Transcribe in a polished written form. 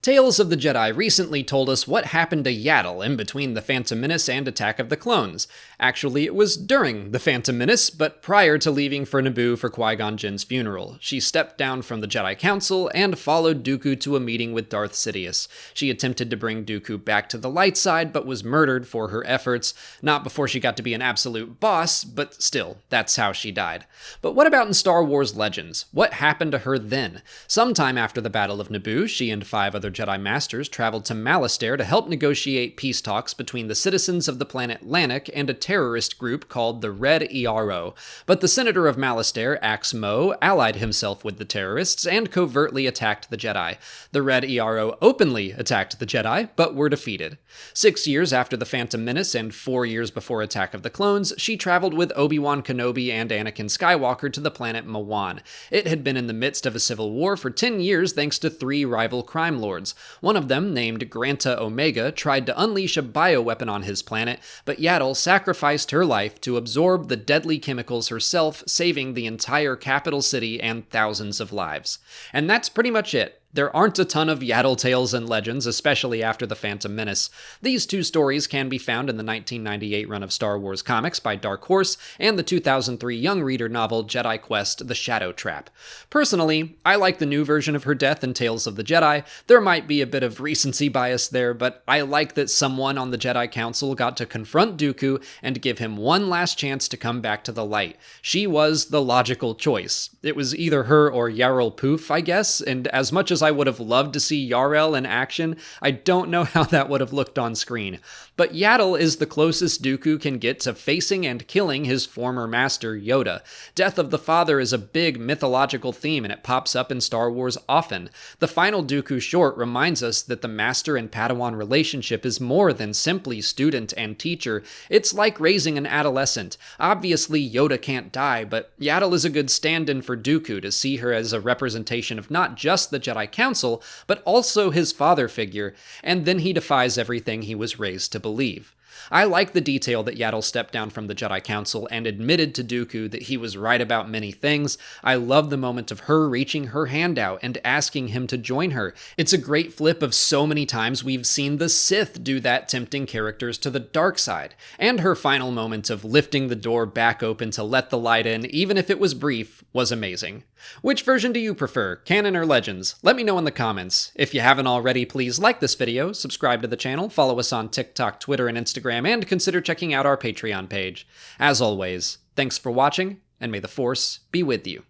Tales of the Jedi recently told us what happened to Yaddle in between The Phantom Menace and Attack of the Clones. Actually, it was during The Phantom Menace, but prior to leaving for Naboo for Qui-Gon Jinn's funeral. She stepped down from the Jedi Council and followed Dooku to a meeting with Darth Sidious. She attempted to bring Dooku back to the light side, but was murdered for her efforts. Not before she got to be an absolute boss, but still, that's how she died. But what about in Star Wars Legends? What happened to her then? Sometime after the Battle of Naboo, she and 5 other Jedi Masters traveled to Malastare to help negotiate peace talks between the citizens of the planet Lannick and a terrorist group called the Red ERO. But the senator of Malastare, Axe Mo, allied himself with the terrorists and covertly attacked the Jedi. The Red ERO openly attacked the Jedi, but were defeated. 6 years after The Phantom Menace and 4 years before Attack of the Clones, she traveled with Obi-Wan Kenobi and Anakin Skywalker to the planet Mawan. It had been in the midst of a civil war for 10 years thanks to 3 rival crime lords. One of them, named Granta Omega, tried to unleash a bioweapon on his planet, but Yaddle sacrificed her life to absorb the deadly chemicals herself, saving the entire capital city and thousands of lives. And that's pretty much it. There aren't a ton of Yaddle tales and legends, especially after The Phantom Menace. These 2 stories can be found in the 1998 run of Star Wars comics by Dark Horse and the 2003 young reader novel Jedi Quest: The Shadow Trap. Personally, I like the new version of her death in Tales of the Jedi. There might be a bit of recency bias there, but I like that someone on the Jedi Council got to confront Dooku and give him one last chance to come back to the light. She was the logical choice. It was either her or Yaddle Poof, I guess, and as much as I would have loved to see Yaddle in action, I don't know how that would have looked on screen. But Yaddle is the closest Dooku can get to facing and killing his former master, Yoda. Death of the father is a big mythological theme, and it pops up in Star Wars often. The final Dooku short reminds us that the master and Padawan relationship is more than simply student and teacher. It's like raising an adolescent. Obviously, Yoda can't die, but Yaddle is a good stand-in for Dooku to see her as a representation of not just the Jedi Council, but also his father figure, and then he defies everything he was raised to believe. I like the detail that Yaddle stepped down from the Jedi Council and admitted to Dooku that he was right about many things. I love the moment of her reaching her hand out and asking him to join her. It's a great flip of so many times we've seen the Sith do that, tempting characters to the dark side. And her final moment of lifting the door back open to let the light in, even if it was brief, was amazing. Which version do you prefer, Canon or Legends? Let me know in the comments. If you haven't already, please like this video, subscribe to the channel, follow us on TikTok, Twitter, and Instagram, and consider checking out our Patreon page. As always, thanks for watching, and may the Force be with you.